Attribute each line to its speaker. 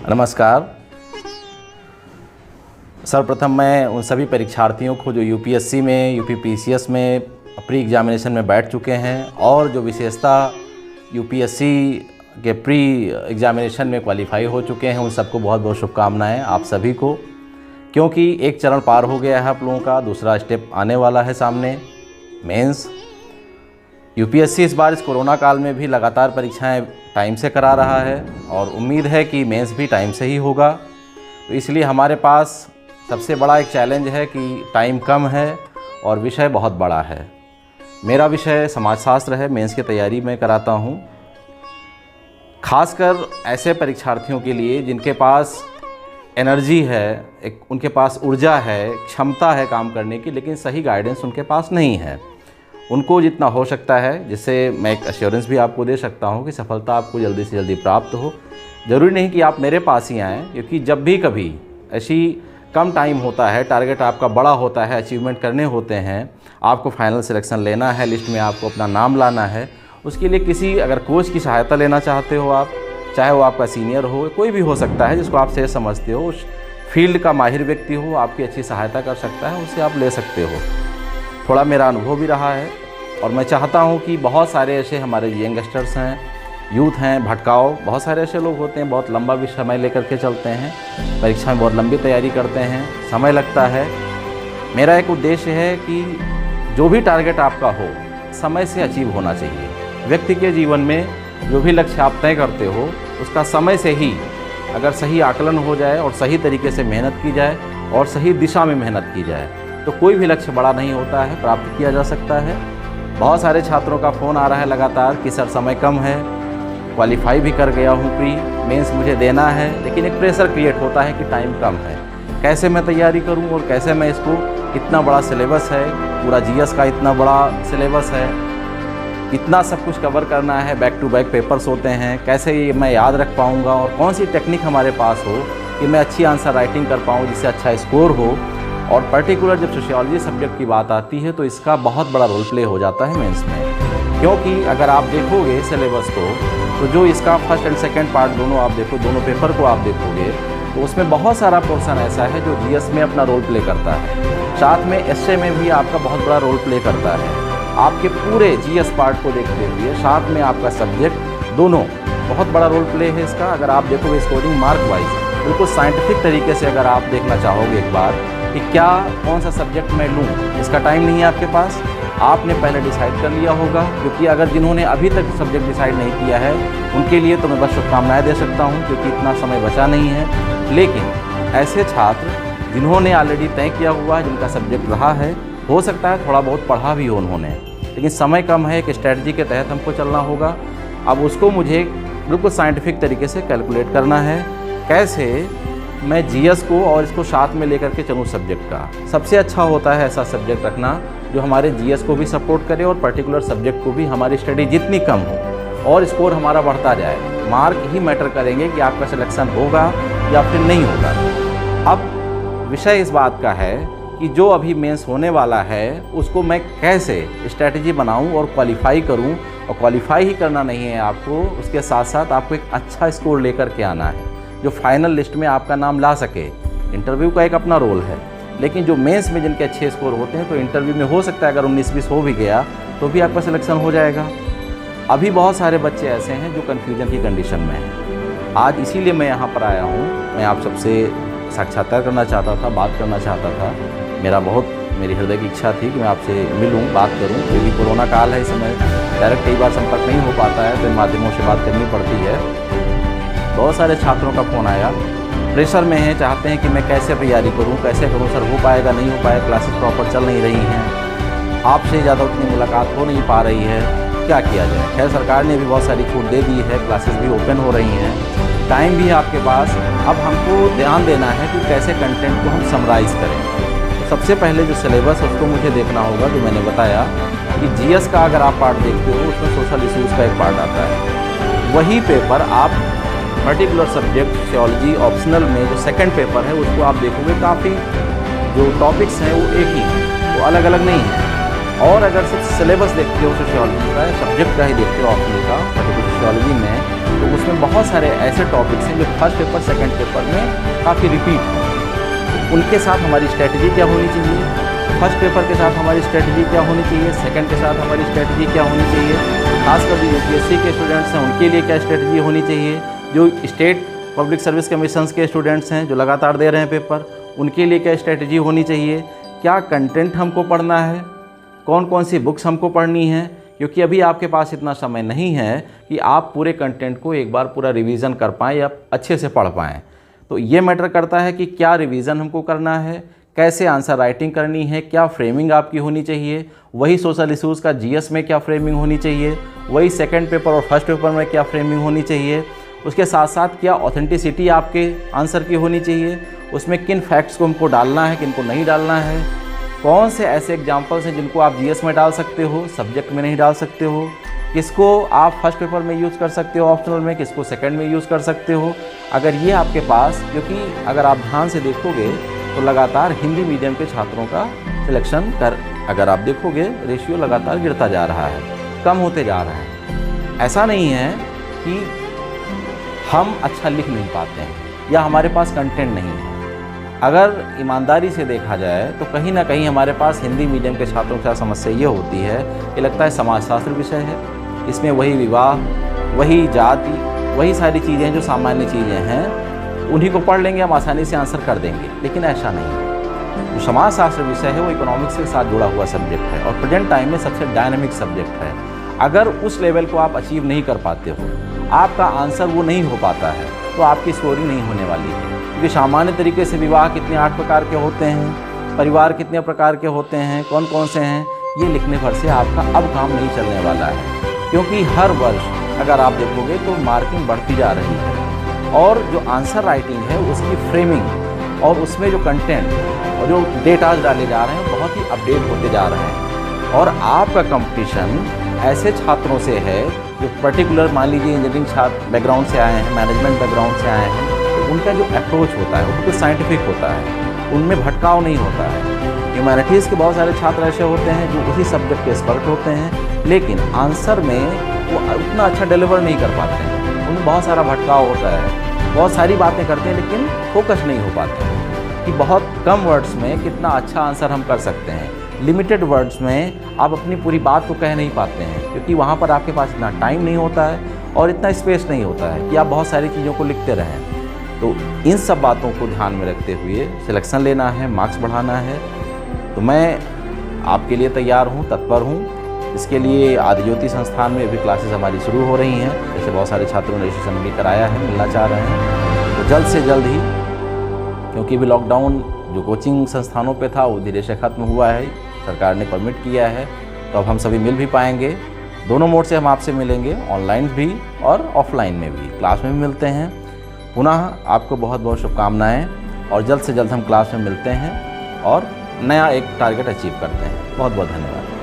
Speaker 1: नमस्कार। सर्वप्रथम मैं उन सभी परीक्षार्थियों को जो यूपीएससी में, यूपीपीसीएस में प्री एग्जामिनेशन में बैठ चुके हैं और जो विशेषता यूपीएससी के प्री एग्जामिनेशन में क्वालिफाई हो चुके हैं, उन सबको बहुत बहुत शुभकामनाएं आप सभी को, क्योंकि एक चरण पार हो गया है आप लोगों का, दूसरा स्टेप आने वाला है सामने, मेंस। यूपीएससी इस बार इस कोरोना काल में भी लगातार परीक्षाएं टाइम से करा रहा है और उम्मीद है कि मेंस भी टाइम से ही होगा। तो इसलिए हमारे पास सबसे बड़ा एक चैलेंज है कि टाइम कम है और विषय बहुत बड़ा है। मेरा विषय समाजशास्त्र है, मेंस की तैयारी मैं कराता हूँ। खासकर ऐसे परीक्षार्थियों के लिए जिनके पास एनर्जी है, एक उनके पास ऊर्जा है, क्षमता है काम करने की, लेकिन सही गाइडेंस उनके पास नहीं है। उनको जितना हो सकता है, जिससे मैं एक एश्योरेंस भी आपको दे सकता हूँ कि सफलता आपको जल्दी से जल्दी प्राप्त हो। ज़रूरी नहीं कि आप मेरे पास ही आएँ, क्योंकि जब भी कभी ऐसी कम टाइम होता है, टारगेट आपका बड़ा होता है, अचीवमेंट करने होते हैं, आपको फाइनल सिलेक्शन लेना है, लिस्ट में आपको अपना नाम लाना है, उसके लिए किसी अगर कोच की सहायता लेना चाहते हो आप, चाहे वो आपका सीनियर हो, कोई भी हो सकता है जिसको आप सही समझते हो, उस फील्ड का माहिर व्यक्ति हो, आपकी अच्छी सहायता कर सकता है, उससे आप ले सकते हो। थोड़ा मेरा अनुभव भी रहा है और मैं चाहता हूं कि बहुत सारे ऐसे हमारे यंगस्टर्स हैं, यूथ हैं, भटकाओ, बहुत सारे ऐसे लोग होते हैं, बहुत लंबा भी समय लेकर के चलते हैं, परीक्षा में बहुत लंबी तैयारी करते हैं, समय लगता है। मेरा एक उद्देश्य है कि जो भी टारगेट आपका हो, समय से अचीव होना चाहिए। व्यक्ति के जीवन में जो भी लक्ष्य आप तय करते हो, उसका समय से ही अगर सही आकलन हो जाए और सही तरीके से मेहनत की जाए और सही दिशा में मेहनत की जाए, तो कोई भी लक्ष्य बड़ा नहीं होता है, प्राप्त किया जा सकता है। बहुत सारे छात्रों का फ़ोन आ रहा है लगातार कि सर समय कम है, क्वालिफाई भी कर गया हूँ, प्री मेंस मुझे देना है, लेकिन एक प्रेशर क्रिएट होता है कि टाइम कम है, कैसे मैं तैयारी करूँ और कैसे मैं इसको, इतना बड़ा सिलेबस है, पूरा जीएस का इतना बड़ा सिलेबस है, इतना सब कुछ कवर करना है, बैक टू बैक पेपर्स होते हैं, कैसे ये मैं याद रख पाऊँगा और कौन सी टेक्निक हमारे पास हो कि मैं अच्छी आंसर राइटिंग कर पाऊँ जिससे अच्छा स्कोर हो। और पर्टिकुलर जब सोशियोलॉजी सब्जेक्ट की बात आती है तो इसका बहुत बड़ा रोल प्ले हो जाता है मेंस में, क्योंकि अगर आप देखोगे सिलेबस को, तो जो इसका फर्स्ट एंड सेकंड पार्ट दोनों आप देखो, दोनों पेपर को आप देखोगे, तो उसमें बहुत सारा पोर्शन ऐसा है जो जीएस में अपना रोल प्ले करता है, साथ में एसए में भी आपका बहुत बड़ा रोल प्ले करता है। आपके पूरे जीएस पार्ट को देखते हुए साथ में आपका सब्जेक्ट, दोनों बहुत बड़ा रोल प्ले है इसका। अगर आप देखोगे स्कोरिंग मार्क वाइज, बिल्कुल साइंटिफिक तरीके से अगर आप देखना चाहोगे एक बार कि क्या कौन सा सब्जेक्ट मैं लूँ, इसका टाइम नहीं है आपके पास, आपने पहले डिसाइड कर लिया होगा। क्योंकि अगर जिन्होंने अभी तक सब्जेक्ट डिसाइड नहीं किया है, उनके लिए तो मैं बस शुभकामनाएं दे सकता हूं, क्योंकि इतना समय बचा नहीं है। लेकिन ऐसे छात्र जिन्होंने ऑलरेडी तय किया हुआ है, जिनका सब्जेक्ट रहा है, हो सकता है थोड़ा बहुत पढ़ा भी हो उन्होंने, लेकिन समय कम है, एक स्ट्रैटेजी के तहत हमको चलना होगा। अब उसको मुझे बिल्कुल साइंटिफिक तरीके से कैलकुलेट करना है, कैसे मैं जीएस को और इसको साथ में लेकर के चलूँ सब्जेक्ट का। सबसे अच्छा होता है ऐसा सब्जेक्ट रखना जो हमारे जीएस को भी सपोर्ट करे और पर्टिकुलर सब्जेक्ट को भी, हमारी स्टडी जितनी कम हो और स्कोर हमारा बढ़ता जाए। मार्क ही मैटर करेंगे कि आपका सिलेक्शन होगा या फिर नहीं होगा। अब विषय इस बात का है कि जो अभी मेंस होने वाला है, उसको मैं कैसे स्ट्रैटेजी बनाऊँ और क्वालिफाई करूँ। और क्वालिफाई ही करना नहीं है आपको, उसके साथ साथ आपको एक अच्छा स्कोर लेकर के आना है जो फाइनल लिस्ट में आपका नाम ला सके। इंटरव्यू का एक अपना रोल है, लेकिन जो मेंस में जिनके अच्छे स्कोर होते हैं, तो इंटरव्यू में हो सकता है अगर 19-20 हो भी गया तो भी आपका सिलेक्शन हो जाएगा। अभी बहुत सारे बच्चे ऐसे हैं जो कन्फ्यूजन की कंडीशन में हैं। आज इसीलिए मैं यहाँ पर आया हूँ, मैं आप सबसे साक्षात्कार करना चाहता था, बात करना चाहता था। मेरी हृदय की इच्छा थी कि मैं आपसे मिलूँ, बात करूँ, क्योंकि कोरोना काल है, इस समय डायरेक्ट कई बार संपर्क नहीं हो पाता है, तो इन माध्यमों से बात करनी पड़ती है। बहुत सारे छात्रों का फ़ोन आया, प्रेशर में हैं, चाहते हैं कि मैं कैसे तैयारी करूं, कैसे करूं सर, हो पाएगा नहीं हो पाएगा, क्लासेस प्रॉपर चल नहीं रही हैं, आपसे ज़्यादा उतनी मुलाकात हो नहीं पा रही है, क्या किया जाए। खैर सरकार ने भी बहुत सारी छूट दे दी है, क्लासेस भी ओपन हो रही हैं, टाइम भी है आपके पास। अब हमको ध्यान देना है कि कैसे कंटेंट को हम समराइज़ करें। तो सबसे पहले जो सिलेबस है उसको मुझे देखना होगा, जो मैंने बताया कि जीएस का अगर आप पार्ट देखते हो, उसमें सोशल इश्यूज़ का एक पार्ट आता है। वही पेपर आप पर्टिकुलर सब्जेक्ट सोशियोलॉजी ऑप्शनल में जो सेकंड पेपर है, उसको आप देखोगे, काफ़ी जो टॉपिक्स हैं वो एक ही हैं, वो अलग अलग नहीं हैं। और अगर सिर्फ सिलेबस देखते हो सोशियोलॉजी का, सब्जेक्ट का ही देखते हो ऑप्शनल का, पर्टिकुलर सोशियोलॉजी में, तो उसमें बहुत सारे ऐसे टॉपिक्स हैं जो फर्स्ट पेपर सेकंड पेपर में काफ़ी रिपीट हैं। तो उनके साथ हमारी स्ट्रेटजी क्या होनी चाहिए, फर्स्ट पेपर के साथ हमारी स्ट्रेटजी क्या होनी चाहिए, सेकंड के साथ हमारी स्ट्रेटजी क्या होनी चाहिए, खासकर जो यूपीएससी के स्टूडेंट्स हैं उनके लिए क्या स्ट्रेटजी होनी चाहिए, जो स्टेट पब्लिक सर्विस कमीशंस के स्टूडेंट्स हैं जो लगातार दे रहे हैं पेपर, उनके लिए क्या स्ट्रेटजी होनी चाहिए, क्या कंटेंट हमको पढ़ना है, कौन कौन सी बुक्स हमको पढ़नी है, क्योंकि अभी आपके पास इतना समय नहीं है कि आप पूरे कंटेंट को एक बार पूरा रिवीजन कर पाएँ या अच्छे से पढ़ पाएँ। तो ये मैटर करता है कि क्या रिवीजन हमको करना है, कैसे आंसर राइटिंग करनी है, क्या फ्रेमिंग आपकी होनी चाहिए, वही सोशल इश्यूज़ का जीएस में क्या फ्रेमिंग होनी चाहिए, वही सेकंड पेपर और फर्स्ट पेपर में क्या फ्रेमिंग होनी चाहिए, उसके साथ साथ क्या ऑथेंटिसिटी आपके आंसर की होनी चाहिए, उसमें किन फैक्ट्स को हमको डालना है, किन को नहीं डालना है, कौन से ऐसे एग्जाम्पल्स हैं जिनको आप जीएस में डाल सकते हो, सब्जेक्ट में नहीं डाल सकते हो, किसको आप फर्स्ट पेपर में यूज़ कर सकते हो ऑप्शनल में, किसको सेकंड में यूज़ कर सकते हो। अगर ये आपके पास, क्योंकि अगर आप ध्यान से देखोगे तो लगातार हिंदी मीडियम के छात्रों का सिलेक्शन अगर आप देखोगे रेशियो लगातार गिरता जा रहा है, कम होते जा रहा है। ऐसा नहीं है कि हम अच्छा लिख नहीं पाते हैं या हमारे पास कंटेंट नहीं है। अगर ईमानदारी से देखा जाए तो कहीं ना कहीं हमारे पास हिंदी मीडियम के छात्रों के साथ समस्या ये होती है कि लगता है समाजशास्त्र विषय है, इसमें वही विवाह, वही जाति, वही सारी चीज़ें जो सामान्य चीज़ें हैं उन्हीं को पढ़ लेंगे, हम आसानी से आंसर कर देंगे। लेकिन ऐसा नहीं है। जो समाजशास्त्र विषय है वो इकोनॉमिक्स के साथ जुड़ा हुआ सब्जेक्ट है और प्रेजेंट टाइम में सबसे डायनामिक सब्जेक्ट है। अगर उस लेवल को आप अचीव नहीं कर पाते हो, आपका आंसर वो नहीं हो पाता है, तो आपकी स्कोरी नहीं होने वाली है। क्योंकि सामान्य तरीके से विवाह कितने 8 प्रकार के होते हैं, परिवार कितने प्रकार के होते हैं, कौन कौन से हैं, ये लिखने भर से आपका अब काम नहीं चलने वाला है। क्योंकि हर वर्ष अगर आप देखोगे तो मार्किंग बढ़ती जा रही है और जो आंसर राइटिंग है उसकी फ्रेमिंग और उसमें जो कंटेंट और जो डेटाज डाले जा रहे हैं बहुत ही अपडेट होते जा रहे हैं। और आपका कंपटीशन ऐसे छात्रों से है जो पर्टिकुलर, मान लीजिए इंजीनियरिंग छात्र बैकग्राउंड से आए हैं, मैनेजमेंट बैकग्राउंड से आए हैं, तो उनका जो अप्रोच होता है वो बिल्कुल साइंटिफिक होता है, उनमें भटकाव नहीं होता है। ह्यूमैनिटीज़ के बहुत सारे छात्र ऐसे होते हैं जो उसी सब्जेक्ट के एक्सपर्ट होते हैं, लेकिन आंसर में वो उतना अच्छा डिलीवर नहीं कर पाते हैं, उनमें बहुत सारा भटकाव होता है, बहुत सारी बातें करते हैं लेकिन फोकस नहीं हो पाते हैं कि बहुत कम वर्ड्स में कितना अच्छा आंसर हम कर सकते हैं। लिमिटेड वर्ड्स में आप अपनी पूरी बात को कह नहीं पाते हैं क्योंकि वहाँ पर आपके पास इतना टाइम नहीं होता है और इतना स्पेस नहीं होता है कि आप बहुत सारी चीज़ों को लिखते रहें। तो इन सब बातों को ध्यान में रखते हुए सिलेक्शन लेना है, मार्क्स बढ़ाना है। तो मैं आपके लिए तैयार हूँ, तत्पर हूँ। इसके लिए आदिज्योति संस्थान में भी क्लासेस हमारी शुरू हो रही हैं। जैसे बहुत सारे छात्रों ने रजिस्ट्रेशन भी कराया है, मिलना चाह रहे हैं, तो जल्द से जल्द ही, क्योंकि भी लॉकडाउन जो कोचिंग संस्थानों पे था वो धीरे से ख़त्म हुआ है, सरकार ने परमिट किया है, तो अब हम सभी मिल भी पाएंगे। दोनों मोड से हम आपसे मिलेंगे, ऑनलाइन भी और ऑफलाइन में भी, क्लास में भी मिलते हैं। पुनः आपको बहुत बहुत शुभकामनाएँ और जल्द से जल्द हम क्लास में मिलते हैं और नया एक टारगेट अचीव करते हैं। बहुत बहुत धन्यवाद।